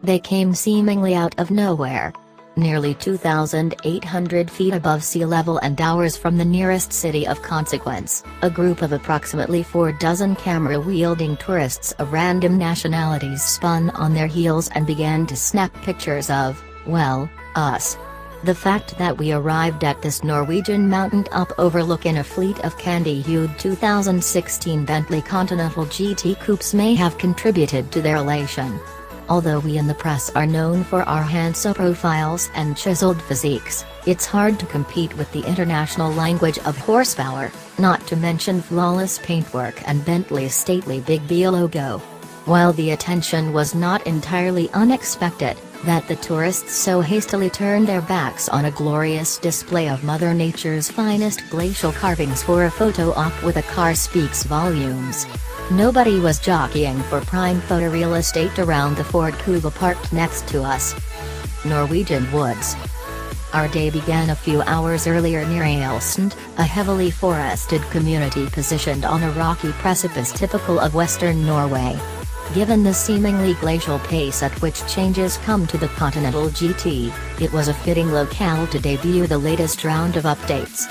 They came seemingly out of nowhere. Nearly 2,800 feet above sea level and hours from the nearest city of consequence, a group of approximately 4 dozen camera-wielding tourists of random nationalities spun on their heels and began to snap pictures of, well, us. The fact that we arrived at this Norwegian mountaintop overlook in a fleet of candy-hued 2016 Bentley Continental GT coupes may have contributed to their elation. Although we in the press are known for our handsome profiles and chiseled physiques, it's hard to compete with the international language of horsepower, not to mention flawless paintwork and Bentley's stately Big B logo. While the attention was not entirely unexpected, that the tourists so hastily turned their backs on a glorious display of Mother Nature's finest glacial carvings for a photo op with a car speaks volumes. Nobody was jockeying for prime photoreal estate around the Ford Kuga parked next to us. Norwegian woods. Our day began a few hours earlier near Aalesund, a heavily forested community positioned on a rocky precipice typical of western Norway. Given the seemingly glacial pace at which changes come to the Continental GT, it was a fitting locale to debut the latest round of updates.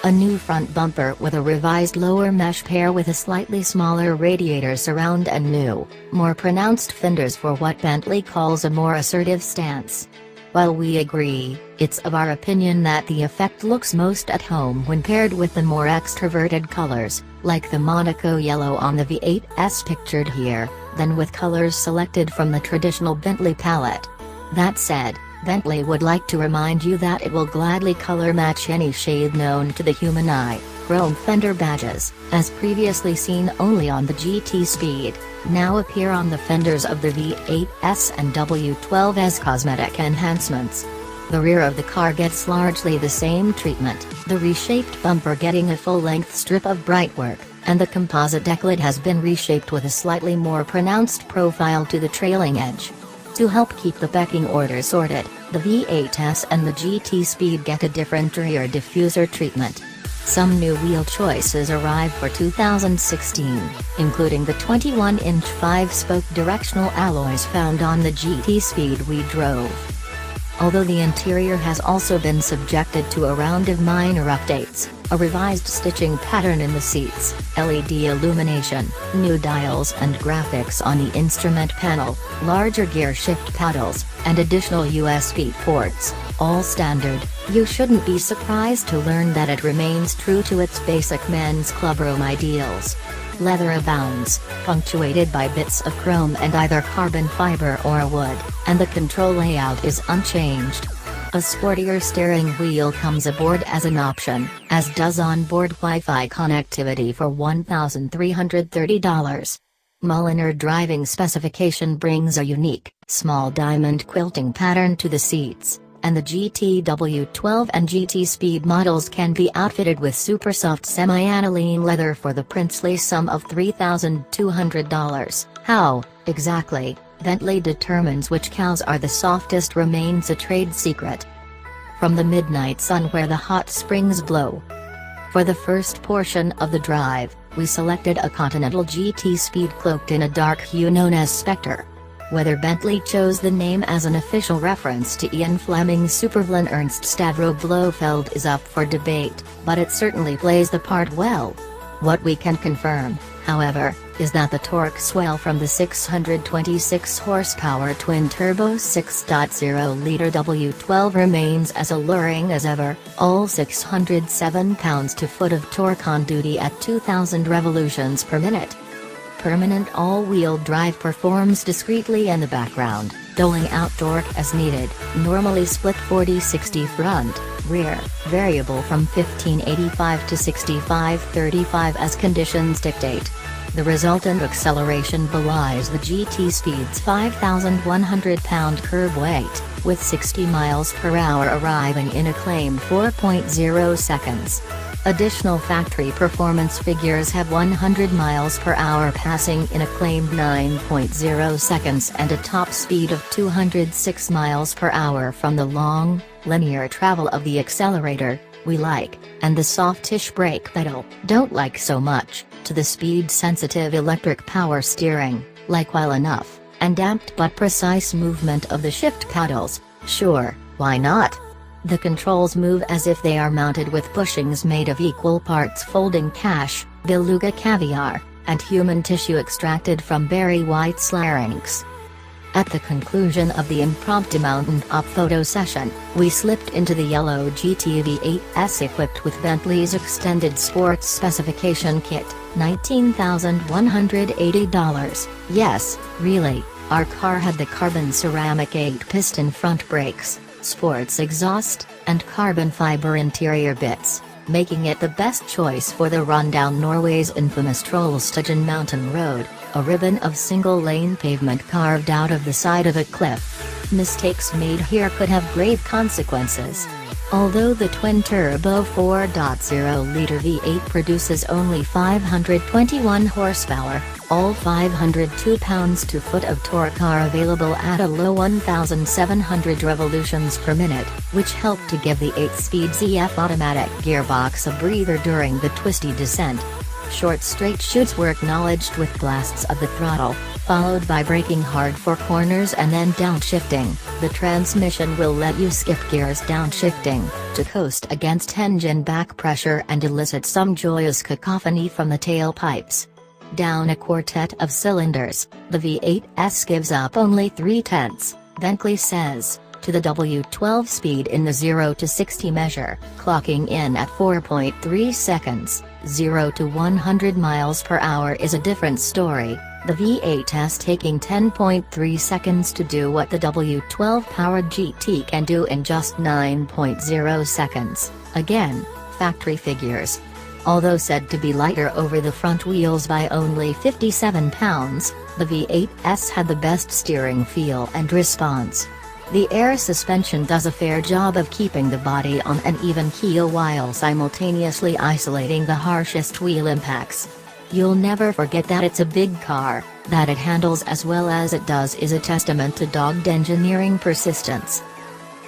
A new front bumper with a revised lower mesh pair with a slightly smaller radiator surround and new, more pronounced fenders for what Bentley calls a more assertive stance. While we agree, it's of our opinion that the effect looks most at home when paired with the more extroverted colors, like the Monaco Yellow on the V8 S pictured here, than with colors selected from the traditional Bentley palette. That said, Bentley would like to remind you that it will gladly color match any shade known to the human eye. Chrome fender badges, as previously seen only on the GT Speed, now appear on the fenders of the V8 S and W12 as cosmetic enhancements. The rear of the car gets largely the same treatment, the reshaped bumper getting a full-length strip of brightwork, and the composite decklid has been reshaped with a slightly more pronounced profile to the trailing edge. To help keep the pecking order sorted, the V8 S and the GT Speed get a different rear diffuser treatment. Some new wheel choices arrive for 2016, including the 21-inch 5-spoke directional alloys found on the GT Speed we drove. Although the interior has also been subjected to a round of minor updates, a revised stitching pattern in the seats, LED illumination, new dials and graphics on the instrument panel, larger gear shift paddles, and additional USB ports, all standard, you shouldn't be surprised to learn that it remains true to its basic men's clubroom ideals. Leather abounds, punctuated by bits of chrome and either carbon fiber or wood, and the control layout is unchanged. A sportier steering wheel comes aboard as an option, as does onboard Wi-Fi connectivity for $1,330. Mulliner driving specification brings a unique, small diamond quilting pattern to the seats, and the GT W12 and GT Speed models can be outfitted with super soft semi-aniline leather for the princely sum of $3,200. How, exactly, Bentley determines which cows are the softest remains a trade secret. From the midnight sun where the hot springs blow. For the first portion of the drive, we selected a Continental GT Speed cloaked in a dark hue known as Spectre. Whether Bentley chose the name as an official reference to Ian Fleming's Supervillain Ernst Stavro Blofeld is up for debate, but it certainly plays the part well. What we can confirm, however, is that the torque swell from the 626 horsepower twin-turbo 6.0-liter W12 remains as alluring as ever, all 607 pounds-to-foot of torque on duty at 2,000 revolutions per minute. Permanent all-wheel drive performs discreetly in the background, doling out torque as needed, normally split 40-60 front, rear, variable from 1585 to 6535 as conditions dictate. The resultant acceleration belies the GT Speed's 5,100 pound curb weight, with 60 miles per hour arriving in a claimed 4.0 seconds. Additional factory performance figures have 100 miles per hour passing in a claimed 9.0 seconds and a top speed of 206 miles per hour from the long, linear travel of the accelerator, we like, and the softish brake pedal, don't like so much, to the speed-sensitive electric power steering, like well enough. and damped but precise movement of the shift paddles. Sure, why not? The controls move as if they are mounted with bushings made of equal parts folding cash, beluga caviar, and human tissue extracted from berry white larynx. At the conclusion of the impromptu mountain-top photo session, we slipped into the yellow GT V8 S equipped with Bentley's extended sports specification kit, $19,180. Yes, really, our car had the carbon ceramic 8-piston front brakes, sports exhaust, and carbon fiber interior bits, making it the best choice for the rundown Norway's infamous Trollstigen mountain road, a ribbon of single-lane pavement carved out of the side of a cliff. Mistakes made here could have grave consequences. Although the twin-turbo 4.0-liter V8 produces only 521 horsepower, all 502 pounds-to-foot of torque are available at a low 1,700 revolutions per minute, which helped to give the 8-speed ZF automatic gearbox a breather during the twisty descent. Short straight shoots were acknowledged with blasts of the throttle, followed by braking hard for corners and then downshifting. The transmission will let you skip gears downshifting, to coast against engine back pressure and elicit some joyous cacophony from the tailpipes. Down a quartet of cylinders, the V8 S gives up only 0.3, Bentley says, to the W12 speed in the 0 to 60 measure, clocking in at 4.3 seconds. 0 to 100 miles per hour is a different story, the V8 S taking 10.3 seconds to do what the W12 powered GT can do in just 9.0 seconds, again, factory figures. Although said to be lighter over the front wheels by only 57 pounds, the V8 S had the best steering feel and response. The air suspension does a fair job of keeping the body on an even keel while simultaneously isolating the harshest wheel impacts. You'll never forget that it's a big car. That it handles as well as it does is a testament to dogged engineering persistence.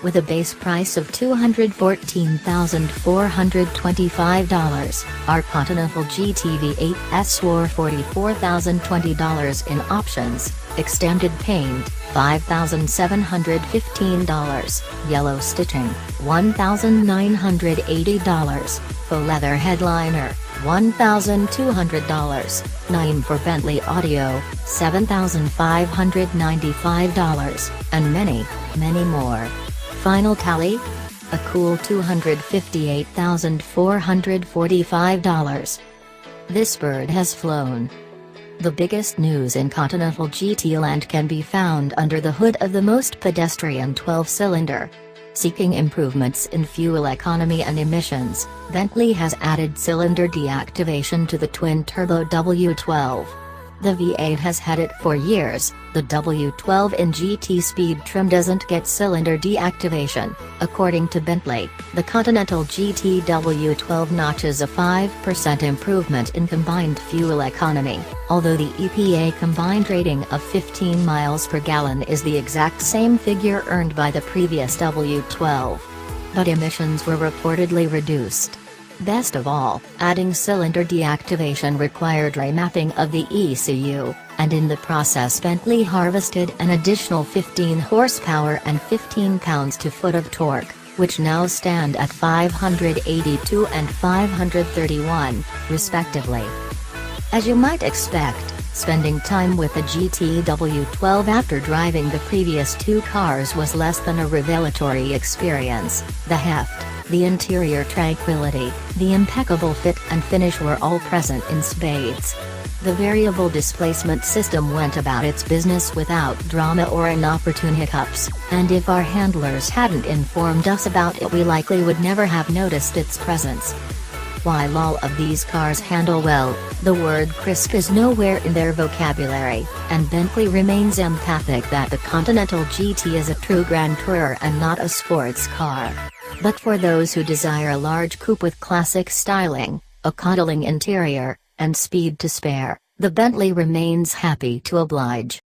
With a base price of $214,425, our Continental GT V8 S wore $44,020 in options, extended paint, $5,715, yellow stitching, $1,980, faux leather headliner, $1,200, 9 for Bentley audio, $7,595, and many, many more. Final tally? A cool $258,445. This bird has flown. The biggest news in Continental GT land can be found under the hood of the most pedestrian 12-cylinder. Seeking improvements in fuel economy and emissions, Bentley has added cylinder deactivation to the twin-turbo W12. The V8 has had it for years. The W12 in GT speed trim doesn't get cylinder deactivation. According to Bentley, the Continental GT W12 notches a 5% improvement in combined fuel economy, although the EPA combined rating of 15 miles per gallon is the exact same figure earned by the previous W12. But emissions were reportedly reduced. Best of all, adding cylinder deactivation required remapping of the ECU, and in the process Bentley harvested an additional 15 horsepower and 15 pounds-to-foot of torque, which now stand at 582 and 531, respectively. As you might expect, spending time with the GT W12 after driving the previous two cars was less than a revelatory experience. The heft, the interior tranquility, the impeccable fit and finish were all present in spades. The variable displacement system went about its business without drama or inopportune hiccups, and if our handlers hadn't informed us about it we likely would never have noticed its presence. While all of these cars handle well, the word crisp is nowhere in their vocabulary, and Bentley remains emphatic that the Continental GT is a true Grand Tourer and not a sports car. But for those who desire a large coupe with classic styling, a coddling interior, and speed to spare, the Bentley remains happy to oblige.